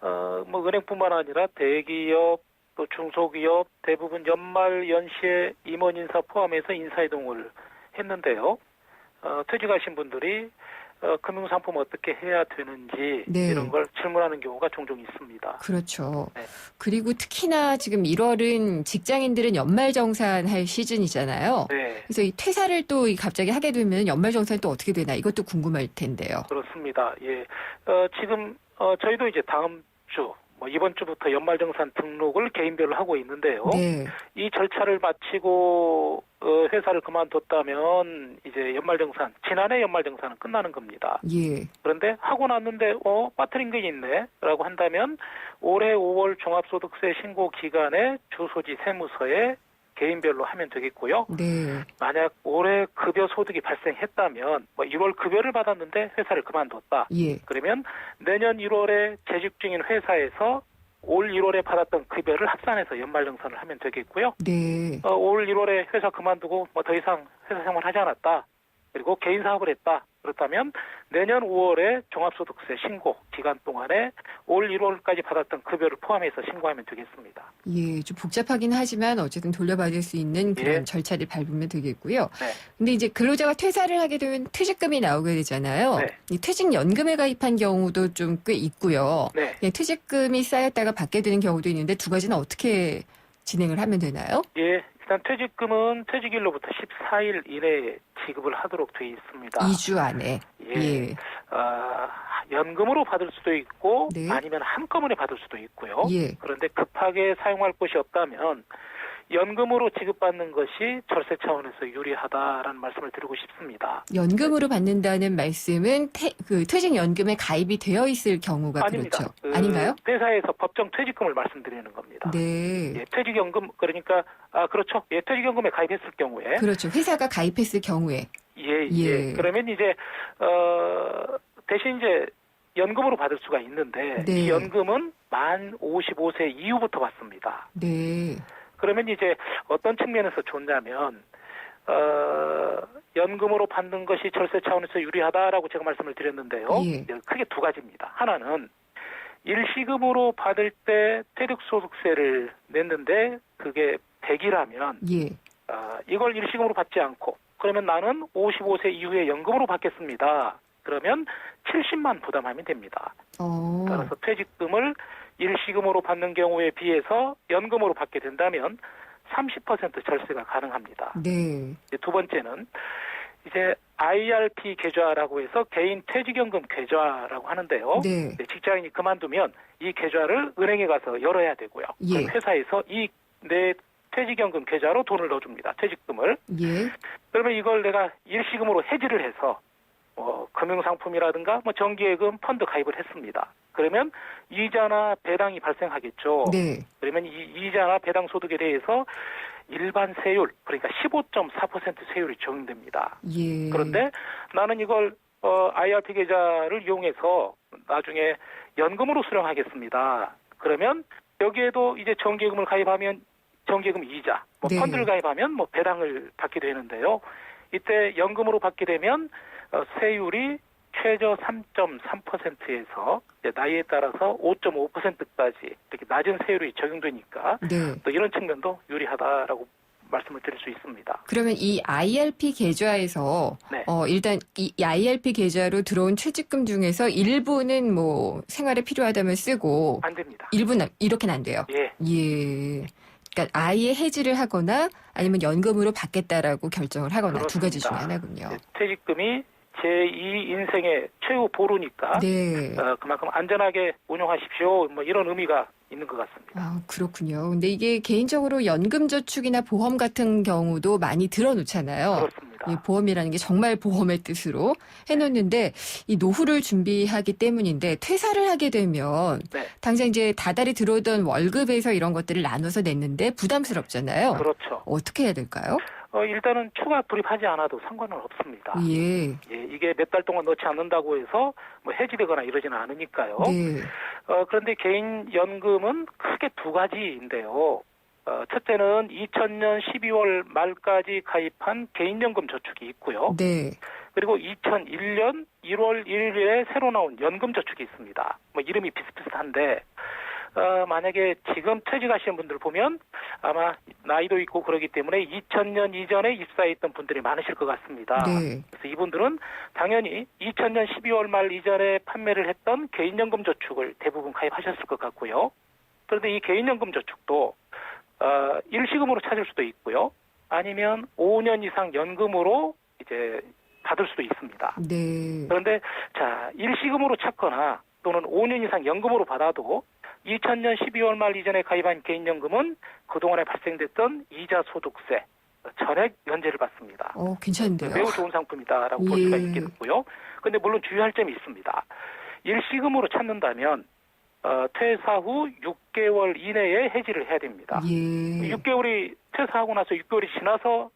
은행뿐만 아니라 대기업 또 중소기업 대부분 연말 연시에 임원 인사 포함해서 인사이동을 했는데요. 퇴직하신 분들이 금융상품 어떻게 해야 되는지 이런 걸 질문하는 경우가 종종 있습니다. 그렇죠. 네. 그리고 특히나 지금 1월은 직장인들은 연말정산할 시즌이잖아요. 네. 그래서 이 퇴사를 또 갑자기 하게 되면 연말정산이 또 어떻게 되나 이것도 궁금할 텐데요. 그렇습니다. 예. 지금 저희도 이제 다음 주 이번 주부터 연말정산 등록을 개인별로 하고 있는데요. 네. 이 절차를 마치고 회사를 그만뒀다면 이제 연말정산, 지난해 연말정산은 끝나는 겁니다. 예. 그런데 하고 났는데 빠뜨린 게 있네라고 한다면 올해 5월 종합소득세 신고 기간에 주소지 세무서에 개인별로 하면 되겠고요. 네. 만약 올해 급여 소득이 발생했다면 1월 급여를 받았는데 회사를 그만뒀다. 예. 그러면 내년 1월에 재직 중인 회사에서 올 1월에 받았던 급여를 합산해서 연말정산을 하면 되겠고요. 네. 올 1월에 회사 그만두고 더 이상 회사 생활 하지 않았다. 그리고 개인 사업을 했다. 그렇다면 내년 5월에 종합소득세 신고 기간 동안에 올 1월까지 받았던 급여를 포함해서 신고하면 되겠습니다. 예, 좀 복잡하긴 하지만 어쨌든 돌려받을 수 있는 그런 절차를 밟으면 되겠고요. 네. 근데 이제 근로자가 퇴사를 하게 되면 퇴직금이 나오게 되잖아요. 네. 이 퇴직연금에 가입한 경우도 좀 꽤 있고요. 네. 예, 퇴직금이 쌓였다가 받게 되는 경우도 있는데 두 가지는 어떻게 진행을 하면 되나요? 예, 일단 퇴직금은 퇴직일로부터 14일 이내에 지급을 하도록 되어 있습니다. 2주 안에. 예. 연금으로 받을 수도 있고 아니면 한꺼번에 받을 수도 있고요. 예. 그런데 급하게 사용할 곳이 없다면 연금으로 지급받는 것이 절세 차원에서 유리하다라는 말씀을 드리고 싶습니다. 연금으로 받는다는 말씀은 퇴직연금에 가입이 되어 있을 경우가 아닙니다. 그렇죠. 아닌가요? 회사에서 법정 퇴직금을 말씀드리는 겁니다. 네. 예, 퇴직연금 그러니까 그렇죠. 예, 퇴직연금에 가입했을 경우에 그렇죠. 회사가 가입했을 경우에. 예. 그러면 이제 대신 이제 연금으로 받을 수가 있는데 네. 이 연금은 만 55세 이후부터 받습니다. 네. 그러면 이제 어떤 측면에서 좋냐면 연금으로 받는 것이 절세 차원에서 유리하다라고 제가 말씀을 드렸는데요. 예. 크게 두 가지입니다. 하나는 일시금으로 받을 때 퇴직소득세를 냈는데 그게 100이라면 예. 이걸 일시금으로 받지 않고 그러면 나는 55세 이후에 연금으로 받겠습니다. 그러면 70만 부담하면 됩니다. 따라서 퇴직금을 일시금으로 받는 경우에 비해서 연금으로 받게 된다면 30% 절세가 가능합니다. 네. 두 번째는 이제 IRP 계좌라고 해서 개인 퇴직연금 계좌라고 하는데요. 네. 직장인이 그만두면 이 계좌를 은행에 가서 열어야 되고요. 예. 그럼 회사에서 내 퇴직연금 계좌로 돈을 넣어줍니다. 퇴직금을. 예. 그러면 이걸 내가 일시금으로 해지를 해서 금융상품이라든가 정기예금 펀드 가입을 했습니다. 그러면 이자나 배당이 발생하겠죠. 네. 그러면 이 이자나 배당 소득에 대해서 일반 세율, 그러니까 15.4% 세율이 적용됩니다. 예. 그런데 나는 이걸 IRP 계좌를 이용해서 나중에 연금으로 수령하겠습니다. 그러면 여기에도 이제 정기예금을 가입하면 정기예금 이자, 네. 펀드를 가입하면 배당을 받게 되는데요. 이때 연금으로 받게 되면 세율이 최저 3.3%에서 나이에 따라서 5.5%까지 이렇게 낮은 세율이 적용되니까 네. 또 이런 측면도 유리하다라고 말씀을 드릴 수 있습니다. 그러면 이 IRP 계좌에서 네. 일단 이 IRP 계좌로 들어온 퇴직금 중에서 일부는 생활에 필요하다면 쓰고 안 됩니다. 일부는 이렇게는 안 돼요. 예. 예. 그러니까 아예 해지를 하거나 아니면 연금으로 받겠다라고 결정을 하거나 그렇습니다. 두 가지 중에 하나군요. 퇴직금이 제2 인생의 최후 보루니까 네. 그만큼 안전하게 운용하십시오. 이런 의미가 있는 것 같습니다. 그렇군요. 근데 이게 개인적으로 연금저축이나 보험 같은 경우도 많이 들어놓잖아요. 그렇습니다. 이 보험이라는 게 정말 보험의 뜻으로 해놓는데 이 노후를 준비하기 때문인데 퇴사를 하게 되면 네. 당장 이제 다달이 들어오던 월급에서 이런 것들을 나눠서 냈는데 부담스럽잖아요. 그렇죠. 어떻게 해야 될까요? 일단은 추가 불입하지 않아도 상관은 없습니다. 예. 이게 몇 달 동안 넣지 않는다고 해서 해지되거나 이러지는 않으니까요. 네. 그런데 개인 연금은 크게 두 가지인데요. 첫째는 2000년 12월 말까지 가입한 개인연금 저축이 있고요. 네. 그리고 2001년 1월 1일에 새로 나온 연금저축이 있습니다. 이름이 비슷비슷한데 만약에 지금 퇴직하시는 분들 보면 아마 나이도 있고 그러기 때문에 2000년 이전에 입사했던 분들이 많으실 것 같습니다. 네. 그래서 이분들은 당연히 2000년 12월 말 이전에 판매를 했던 개인연금저축을 대부분 가입하셨을 것 같고요. 그런데 이 개인연금저축도 일시금으로 찾을 수도 있고요. 아니면 5년 이상 연금으로 이제 받을 수도 있습니다. 네. 그런데 일시금으로 찾거나 또는 5년 이상 연금으로 받아도 2000년 12월 말 이전에 가입한 개인연금은 그동안에 발생됐던 이자 소득세 전액 면제를 받습니다. 괜찮은데요. 매우 좋은 상품이다라고 볼 수가 있겠고요. 그런데 물론 주의할 점이 있습니다. 일시금으로 찾는다면 퇴사 후 6개월 이내에 해지를 해야 됩니다. 6개월이 퇴사하고 나서 6개월이 지나서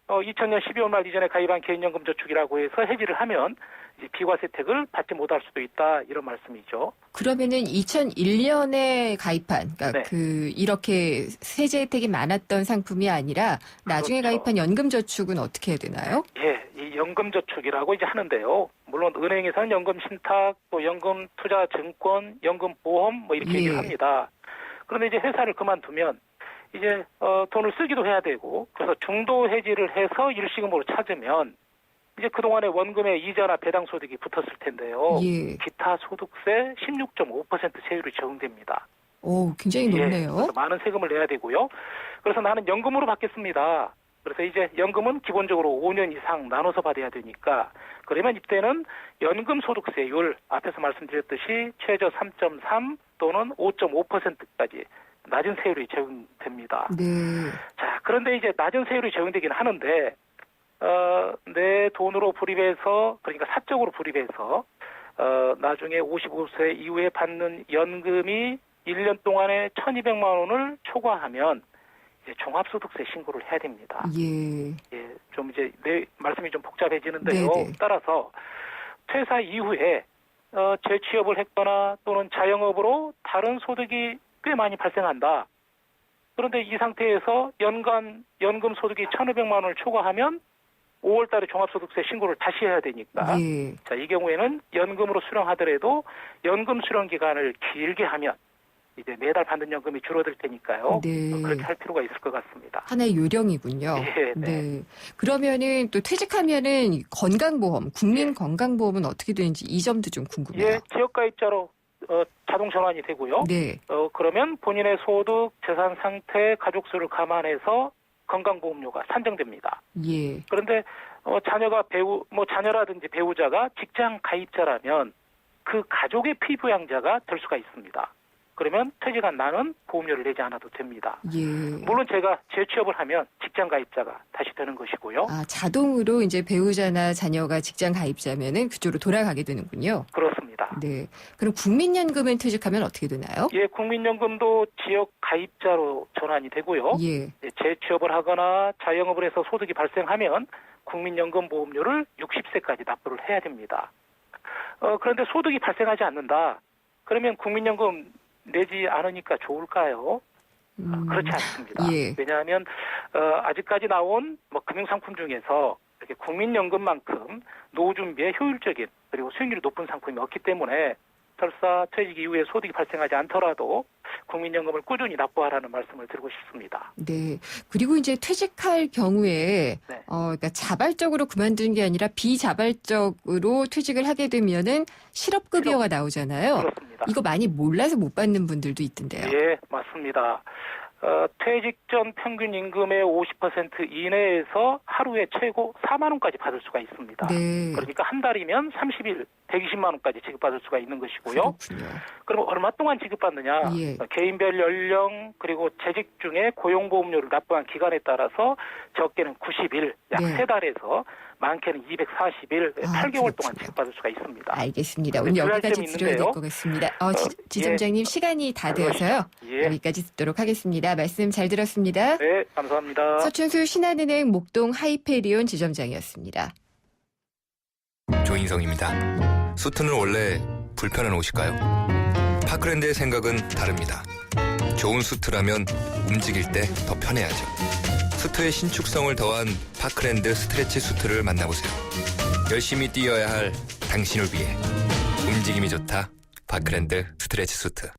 2000년 12월 말 이전에 가입한 개인연금 저축이라고 해서 해지를 하면 이제 비과세 혜택을 받지 못할 수도 있다 이런 말씀이죠. 그러면은 2001년에 가입한 그러니까 이렇게 세제 혜택이 많았던 상품이 아니라 나중에 그렇죠. 가입한 연금저축은 어떻게 해야 되나요? 예, 이 연금저축이라고 이제 하는데요. 물론 은행에서는 연금신탁, 또 연금투자증권, 연금보험 이렇게 얘기를 합니다. 그런데 이제 회사를 그만두면 이제 돈을 쓰기도 해야 되고 그래서 중도 해지를 해서 일시금으로 찾으면 이제 그동안에 원금의 이자나 배당 소득이 붙었을 텐데요. 기타 소득세 16.5% 세율이 적용됩니다. 오, 굉장히 높네요. 그래서 많은 세금을 내야 되고요. 그래서 나는 연금으로 받겠습니다. 그래서 이제 연금은 기본적으로 5년 이상 나눠서 받아야 되니까 그러면 이때는 연금 소득세율 앞에서 말씀드렸듯이 최저 3.3 또는 5.5%까지 낮은 세율이 적용됩니다. 네. 자, 그런데 이제 낮은 세율이 적용되긴 하는데 내 돈으로 불입해서 그러니까 사적으로 불입해서 나중에 55세 이후에 받는 연금이 1년 동안에 1,200만 원을 초과하면 이제 종합소득세 신고를 해야 됩니다. 예. 예, 좀 이제 내 말씀이 좀 복잡해지는데요. 네네. 따라서 퇴사 이후에 재취업을 했거나 또는 자영업으로 다른 소득이 꽤 많이 발생한다. 그런데 이 상태에서 연간 연금 소득이 1,500만 원을 초과하면 5월 달에 종합소득세 신고를 다시 해야 되니까. 예. 자, 이 경우에는 연금으로 수령하더라도 연금 수령 기간을 길게 하면 이제 매달 받는 연금이 줄어들 테니까요. 네. 그렇게 할 필요가 있을 것 같습니다. 하나의 요령이군요. 예, 네. 그러면은 또 퇴직하면은 건강보험, 국민건강보험은 어떻게 되는지 이 점도 좀 궁금해요. 예, 지역가입자로 자동 전환이 되고요. 네. 그러면 본인의 소득, 재산 상태, 가족 수를 감안해서 건강보험료가 산정됩니다. 예. 그런데 자녀가 자녀라든지 배우자가 직장 가입자라면 그 가족의 피부양자가 될 수가 있습니다. 그러면 퇴직한 나는 보험료를 내지 않아도 됩니다. 예. 물론 제가 재취업을 하면 직장 가입자가 다시 되는 것이고요. 아, 자동으로 이제 배우자나 자녀가 직장 가입자면은 그쪽으로 돌아가게 되는군요. 그렇습니다. 네. 그럼 국민연금은 퇴직하면 어떻게 되나요? 예, 국민연금도 지역 가입자로 전환이 되고요. 예. 재취업을 하거나 자영업을 해서 소득이 발생하면 국민연금 보험료를 60세까지 납부를 해야 됩니다. 그런데 소득이 발생하지 않는다. 그러면 국민연금 내지 않으니까 좋을까요? 그렇지 않습니다. 예. 왜냐하면 아직까지 나온 금융상품 중에서 이렇게 국민연금만큼 노후 준비에 효율적인 그리고 수익률이 높은 상품이 없기 때문에 설사 퇴직 이후에 소득이 발생하지 않더라도 국민연금을 꾸준히 납부하라는 말씀을 드리고 싶습니다. 네. 그리고 이제 퇴직할 경우에 그러니까 자발적으로 그만두는 게 아니라 비자발적으로 퇴직을 하게 되면은 실업급여가 나오잖아요. 그렇습니다. 이거 많이 몰라서 못 받는 분들도 있던데요. 예, 맞습니다. 퇴직 전 평균 임금의 50% 이내에서 하루에 최고 4만 원까지 받을 수가 있습니다. 네. 그러니까 한 달이면 30일 120만 원까지 지급받을 수가 있는 것이고요. 그렇군요. 그럼 얼마 동안 지급받느냐? 예. 개인별 연령 그리고 재직 중에 고용보험료를 납부한 기간에 따라서 적게는 90일, 약 네. 3달에서 많게는 240일, 8개월 동안 그렇군요. 지급받을 수가 있습니다. 알겠습니다. 오늘 주의할 여기까지 점이 들어야 될 있는데요. 것 같습니다. 지점장님 예. 시간이 다 되어서요. 예. 여기까지 듣도록 하겠습니다. 말씀 잘 들었습니다. 네, 감사합니다. 서춘수 신한은행 목동 하이페리온 지점장이었습니다. 조인성입니다. 수트는 원래 불편한 옷일까요? 파크랜드의 생각은 다릅니다. 좋은 수트라면 움직일 때 더 편해야죠. 수트의 신축성을 더한 파크랜드 스트레치 수트를 만나보세요. 열심히 뛰어야 할 당신을 위해 움직임이 좋다. 파크랜드 스트레치 수트.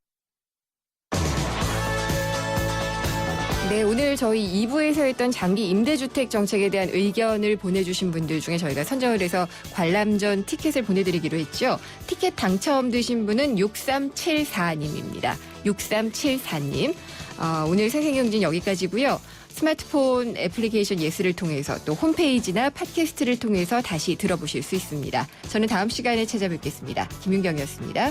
네, 오늘 저희 2부에서 했던 장기 임대주택 정책에 대한 의견을 보내주신 분들 중에 저희가 선정을 해서 관람전 티켓을 보내드리기로 했죠. 티켓 당첨되신 분은 6374님입니다. 6374님. 오늘 생생경제는 여기까지고요. 스마트폰 애플리케이션 예스를 통해서 또 홈페이지나 팟캐스트를 통해서 다시 들어보실 수 있습니다. 저는 다음 시간에 찾아뵙겠습니다. 김윤경이었습니다.